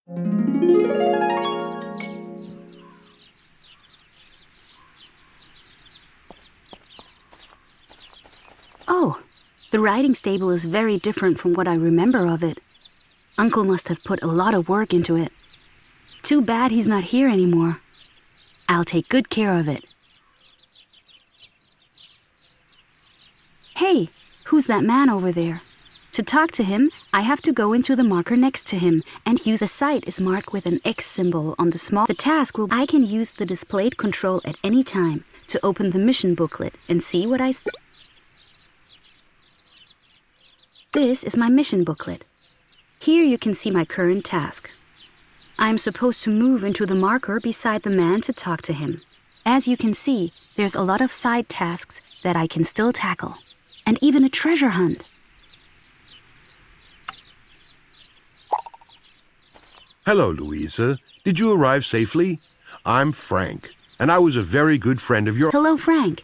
Oh, the riding stable is very different from what I remember of it. Uncle must have put a lot of work into it. Too bad he's not here anymore. I'll take good care of it. Hey, who's that man over there? To talk to him, I have to go into the marker next to him and use a site is marked with an X symbol on the small. The task will I can use the displayed control at any time to open the mission booklet and see what This is my mission booklet. Here you can see my current task. I'm supposed to move into the marker beside the man to talk to him. As you can see, there's a lot of side tasks that I can still tackle, and even a treasure hunt. Hello, Louisa. Did you arrive safely? I'm Frank, and I was a very good friend of yours. Hello, Frank.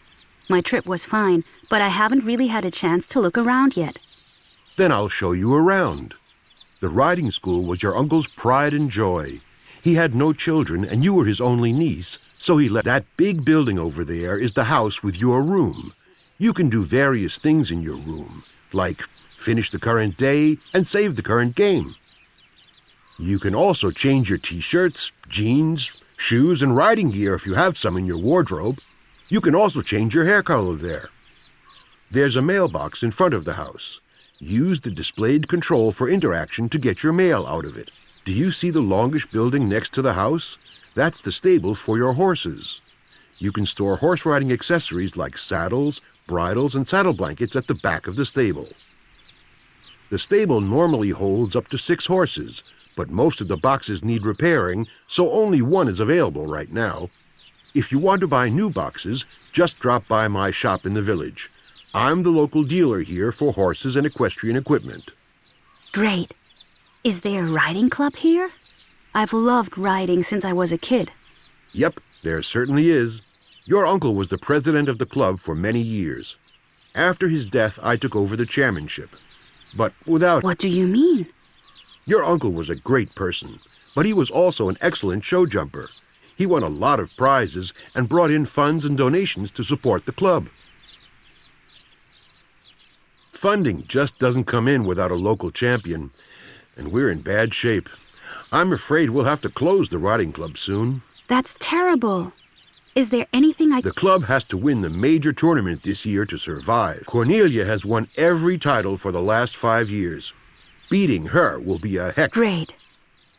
My trip was fine, but I haven't really had a chance to look around yet. Then I'll show you around. The riding school was your uncle's pride and joy. He had no children, and you were his only niece, so he left. That big building over there is the house with your room. You can do various things in your room, like finish the current day and save the current game. You can also change your t-shirts, jeans, shoes, and riding gear if you have some in your wardrobe. You can also change your hair color there. There's a mailbox in front of the house. Use the displayed control for interaction to get your mail out of it. Do you see the longish building next to the house? That's the stable for your horses. You can store horse riding accessories like saddles, bridles, and saddle blankets at the back of the stable. The stable normally holds up to 6 horses, but most of the boxes need repairing, so only one is available right now. If you want to buy new boxes, just drop by my shop in the village. I'm the local dealer here for horses and equestrian equipment. Great. Is there a riding club here? I've loved riding since I was a kid. Yep, there certainly is. Your uncle was the president of the club for many years. After his death, I took over the chairmanship. But without... What do you mean? Your uncle was a great person, but he was also an excellent show jumper. He won a lot of prizes and brought in funds and donations to support the club. Funding just doesn't come in without a local champion, and we're in bad shape. I'm afraid we'll have to close the riding club soon. That's terrible. Is there anything The club has to win the major tournament this year to survive. Cornelia has won every title for the last 5 years. Beating her will be a heck... Great.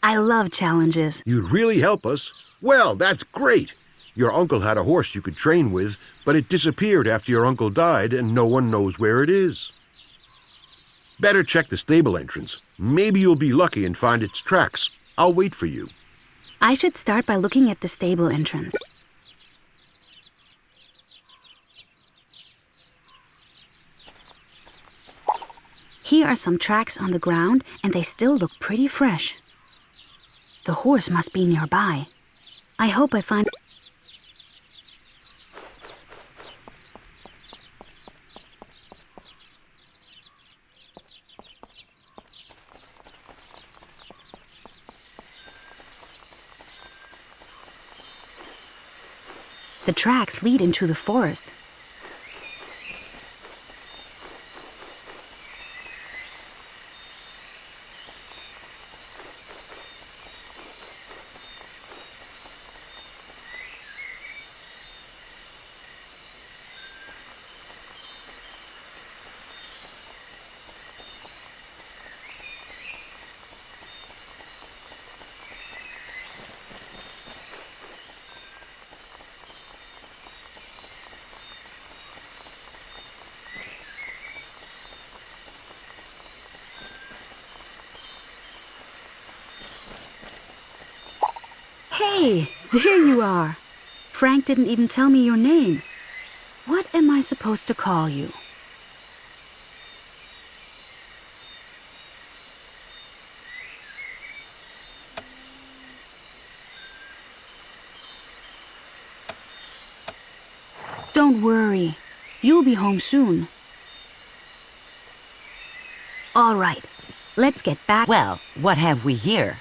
I love challenges. You'd really help us. Well, that's great. Your uncle had a horse you could train with, but it disappeared after your uncle died and no one knows where it is. Better check the stable entrance. Maybe you'll be lucky and find its tracks. I'll wait for you. I should start by looking at the stable entrance. Here are some tracks on the ground, and they still look pretty fresh. The horse must be nearby. I hope I find... The tracks lead into the forest. Hey, there you are. Frank didn't even tell me your name. What am I supposed to call you? Don't worry. You'll be home soon. All right. Let's get back. Well, what have we here?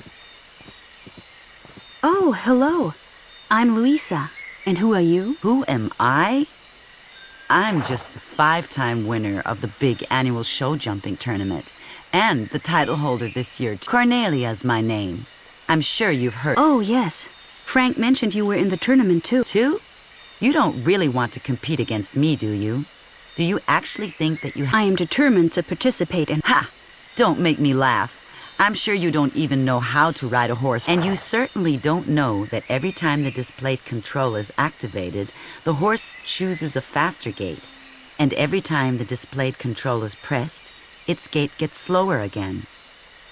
Oh, hello. I'm Luisa. And who are you? Who am I? I'm just the 5-time winner of the big annual show jumping tournament and the title holder this year. Cornelia's my name. I'm sure you've heard. Oh, yes. Frank mentioned you were in the tournament too. Too? You don't really want to compete against me, do you? Do you actually think that you I am determined to participate in... Ha! Don't make me laugh. I'm sure you don't even know how to ride a horse, and you certainly don't know that every time the displayed control is activated, the horse chooses a faster gait. And every time the displayed control is pressed, its gait gets slower again.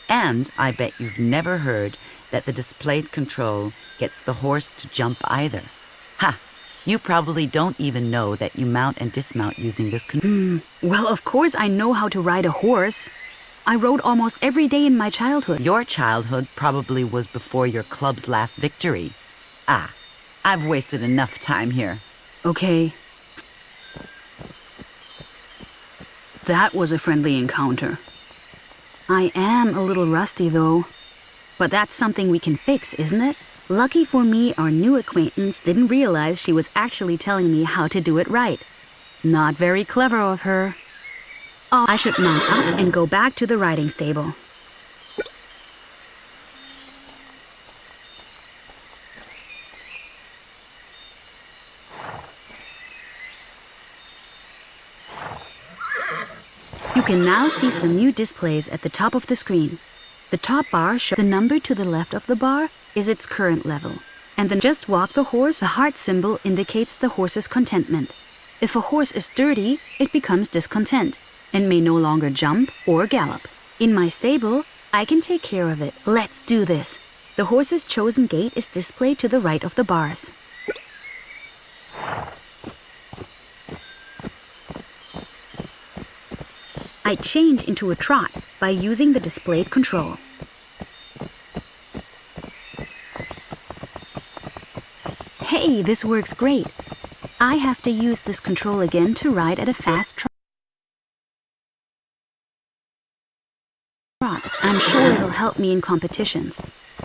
And I bet you've never heard that the displayed control gets the horse to jump either. Ha! You probably don't even know that you mount and dismount using this control. Well, of course I know how to ride a horse. I rode almost every day in my childhood. Your childhood probably was before your club's last victory. Ah, I've wasted enough time here. Okay. That was a friendly encounter. I am a little rusty, though. But that's something we can fix, isn't it? Lucky for me, our new acquaintance didn't realize she was actually telling me how to do it right. Not very clever of her. Oh, I should mount up and go back to the riding stable. You can now see some new displays at the top of the screen. The top bar shows the number to the left of the bar is its current level. And then just walk the horse, the heart symbol indicates the horse's contentment. If a horse is dirty, it becomes discontent and may no longer jump or gallop. In my stable, I can take care of it. Let's do this. The horse's chosen gait is displayed to the right of the bars. I change into a trot by using the displayed control. Hey, this works great. I have to use this control again to ride at a fast trot. I'm sure it'll help me in competitions.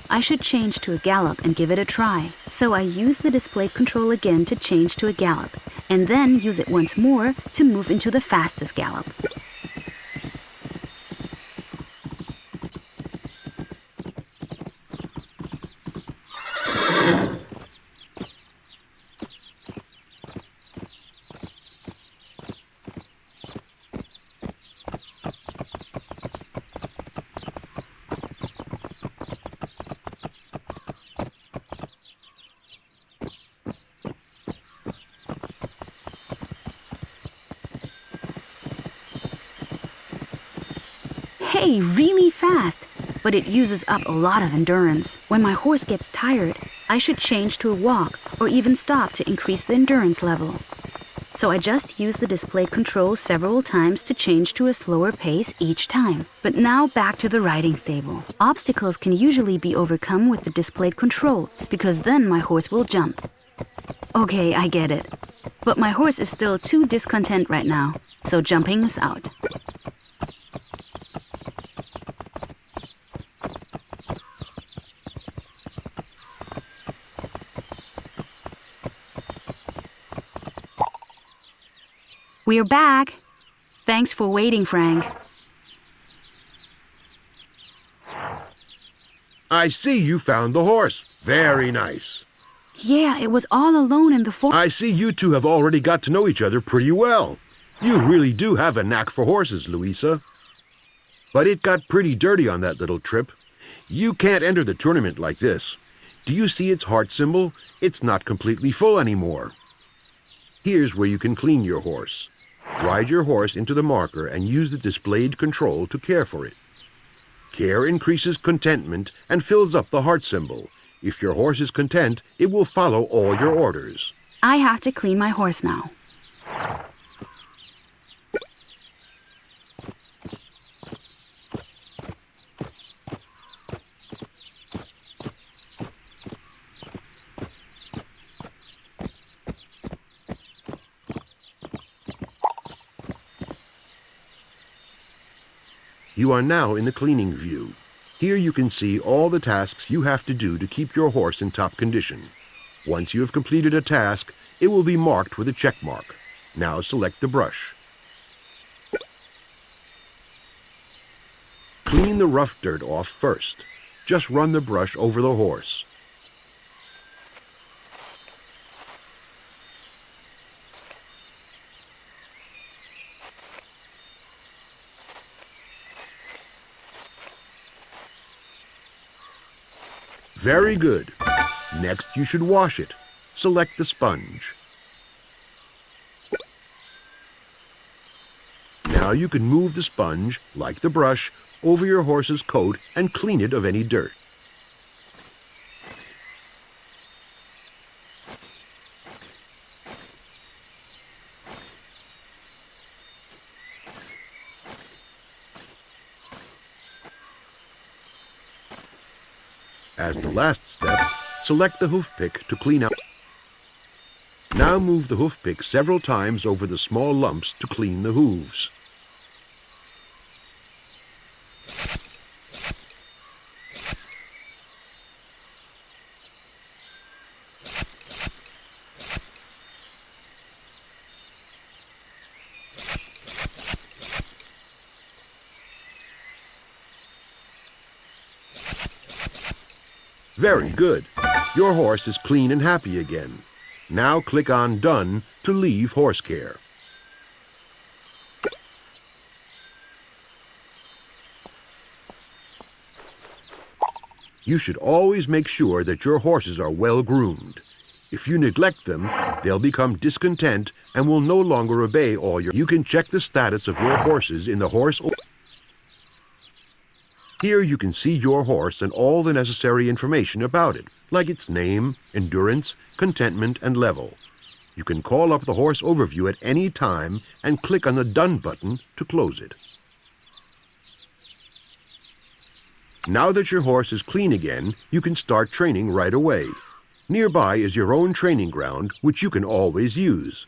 I should change to a gallop and give it a try. So I use the displayed control again to change to a gallop, and then use it once more to move into the fastest gallop. Hey, really fast, but it uses up a lot of endurance. When my horse gets tired, I should change to a walk or even stop to increase the endurance level. So I just use the displayed control several times to change to a slower pace each time. But now back to the riding stable. Obstacles can usually be overcome with the displayed control, because then my horse will jump. Okay, I get it. But my horse is still too discontent right now, so jumping is out. We're back. Thanks for waiting, Frank. I see you found the horse. Very nice. Yeah, it was all alone in the forest. I see you two have already got to know each other pretty well. You really do have a knack for horses, Luisa. But it got pretty dirty on that little trip. You can't enter the tournament like this. Do you see its heart symbol? It's not completely full anymore. Here's where you can clean your horse. Ride your horse into the marker and use the displayed control to care for it. Care increases contentment and fills up the heart symbol. If your horse is content, it will follow all your orders. I have to clean my horse now. You are now in the cleaning view. Here you can see all the tasks you have to do to keep your horse in top condition. Once you have completed a task, it will be marked with a check mark. Now select the brush. Clean the rough dirt off first. Just run the brush over the horse. Very good. Next, you should wash it. Select the sponge. Now you can move the sponge, like the brush, over your horse's coat and clean it of any dirt. As the last step, select the hoof pick to clean out. Now move the hoof pick several times over the small lumps to clean the hooves. Very good. Your horse is clean and happy again. Now click on Done to leave horse care. You should always make sure that your horses are well groomed. If you neglect them, they'll become discontent and will no longer obey all your... You can check the status of your horses in the horse... Here you can see your horse and all the necessary information about it, like its name, endurance, contentment, and level. You can call up the horse overview at any time and click on the Done button to close it. Now that your horse is clean again, you can start training right away. Nearby is your own training ground, which you can always use.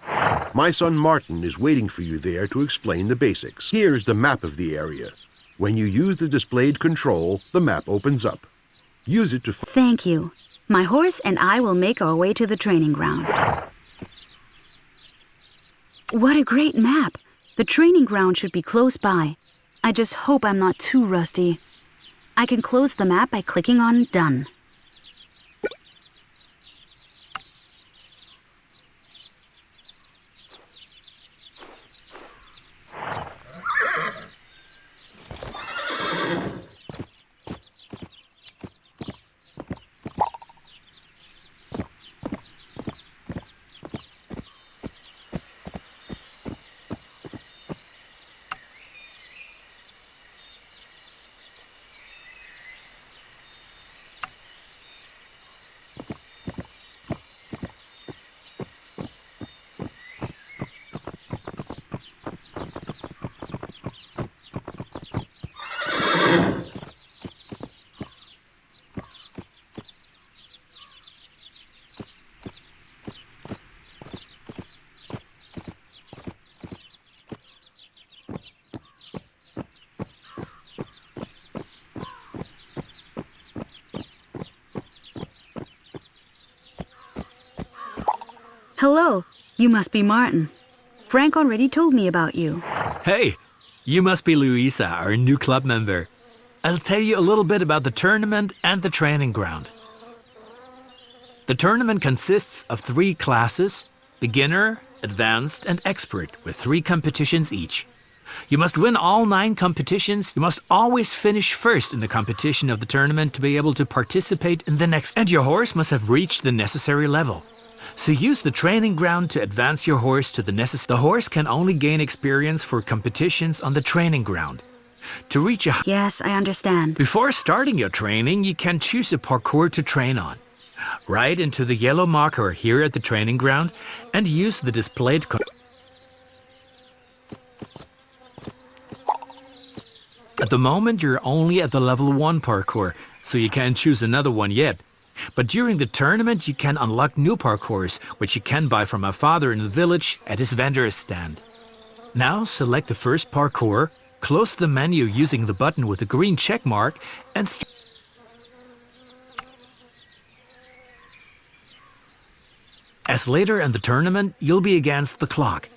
My son Martin is waiting for you there to explain the basics. Here's the map of the area. When you use the displayed control, the map opens up. Use it to... Thank you. My horse and I will make our way to the training ground. What a great map! The training ground should be close by. I just hope I'm not too rusty. I can close the map by clicking on Done. Hello, you must be Martin. Frank already told me about you. Hey, you must be Louisa, our new club member. I'll tell you a little bit about the tournament and the training ground. The tournament consists of 3 classes: beginner, advanced, and expert, with 3 competitions each. You must win all 9 competitions. You must always finish first in the competition of the tournament to be able to participate in the next. And your horse must have reached the necessary level. So use the training ground to advance your horse to the necessary. The horse can only gain experience for competitions on the training ground. To reach a... Yes, I understand. Before starting your training, you can choose a parkour to train on. Ride into the yellow marker here at the training ground and use the displayed... At the moment, you're only at the level 1 parkour, so you can't choose another one yet. But during the tournament, you can unlock new parkours, which you can buy from my father in the village at his vendor's stand. Now select the first parkour Close the menu using the button with the green check mark and as later in the tournament, you'll be against the clock.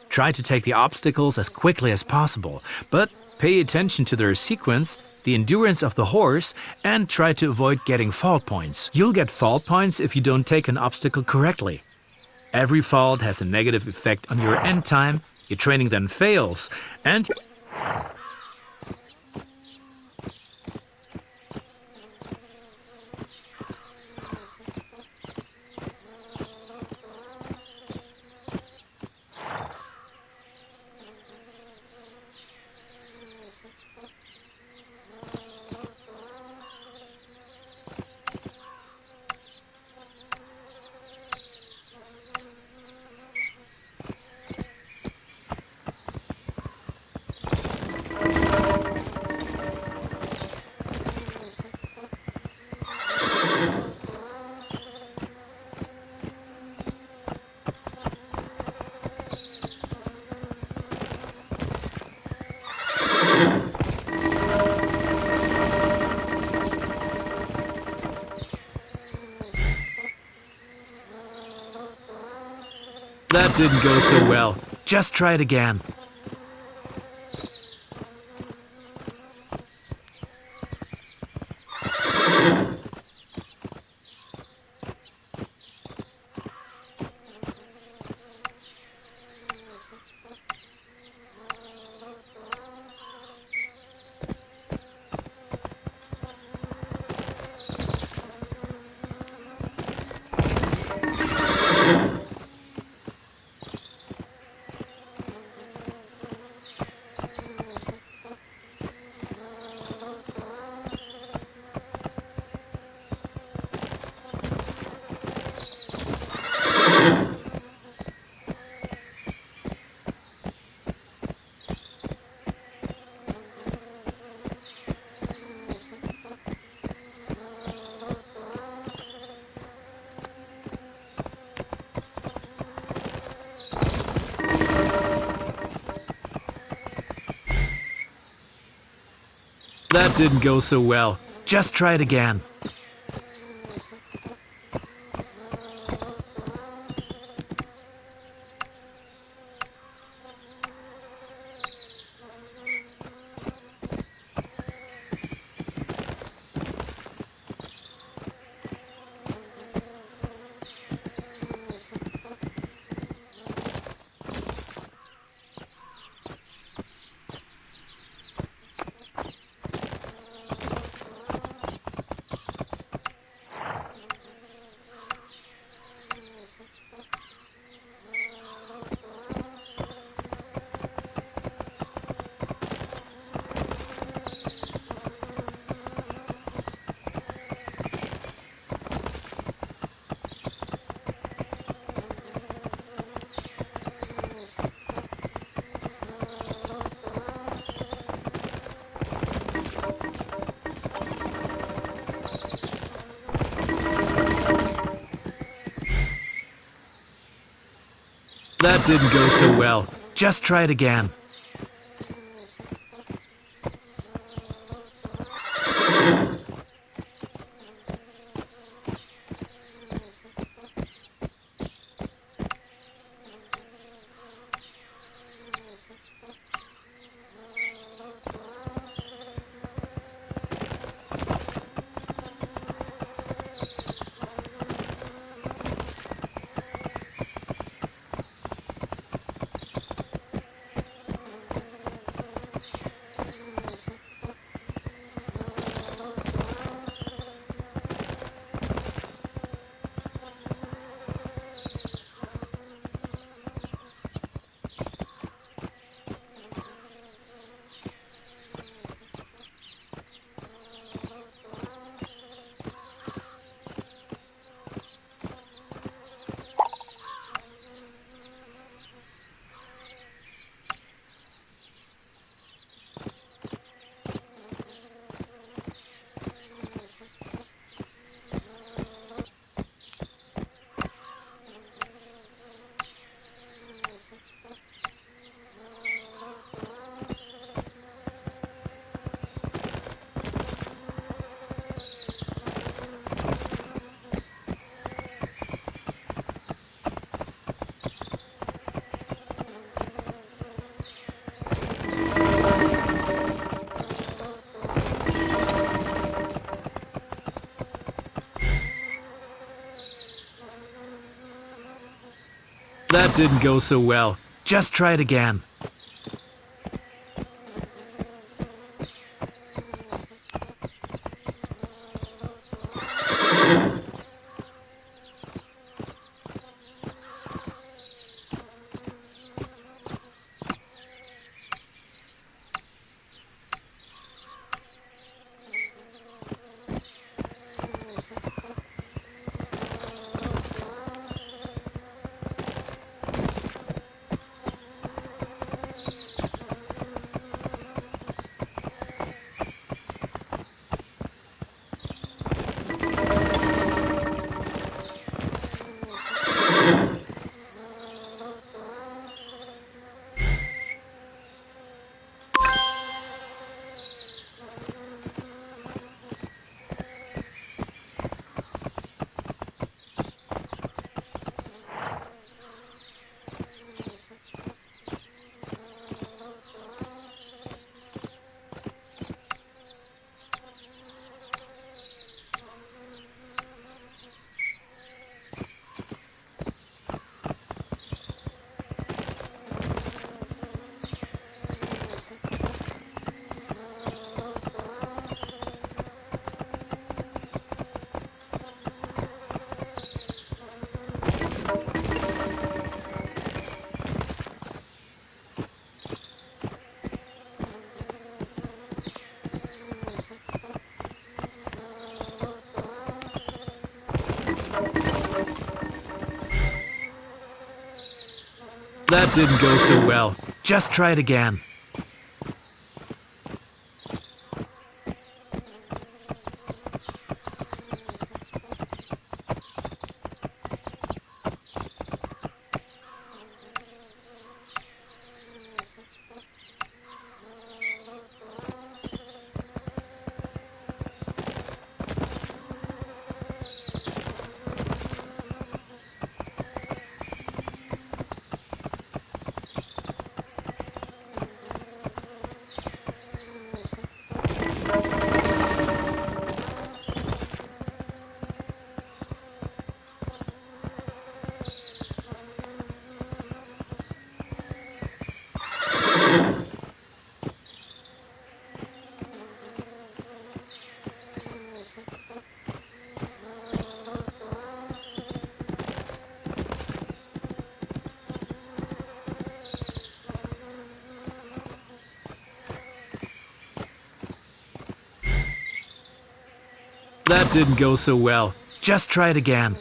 Try to take the obstacles as quickly as possible, but pay attention to their sequence, the endurance of the horse, and try to avoid getting fault points. You'll get fault points if you don't take an obstacle correctly. Every fault has a negative effect on your end time, your training then fails, and that didn't go so well. Just try it again. That didn't go so well. Just try it again. That didn't go so well. Just try it again. That didn't go so well. Just try it again. That didn't go so well. Just try it again. That didn't go so well. Just try it again.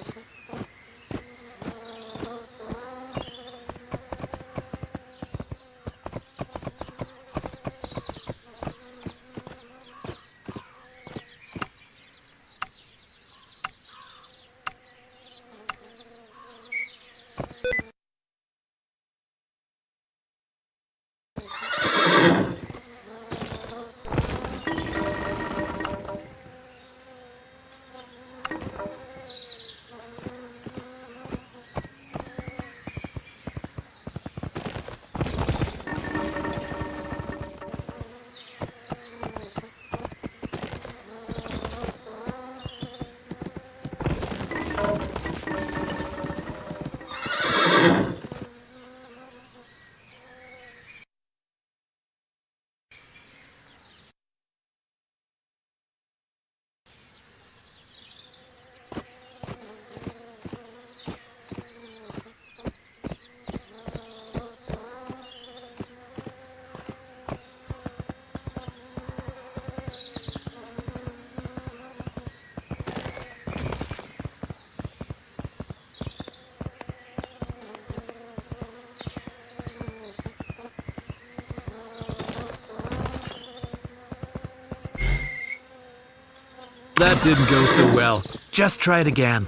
That didn't go so well. Just try it again.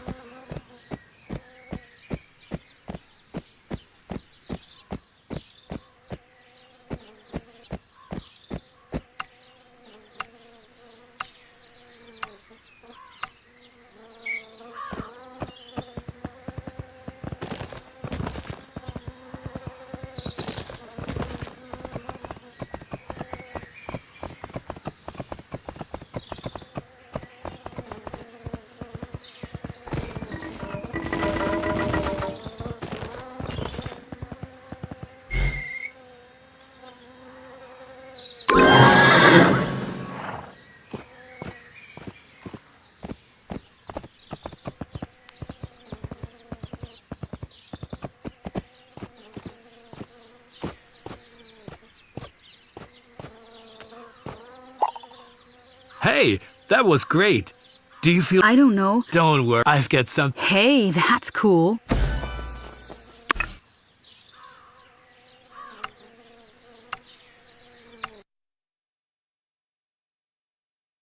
Hey, that was great. Do you feel... I don't know. Don't worry, I've got some... Hey, that's cool.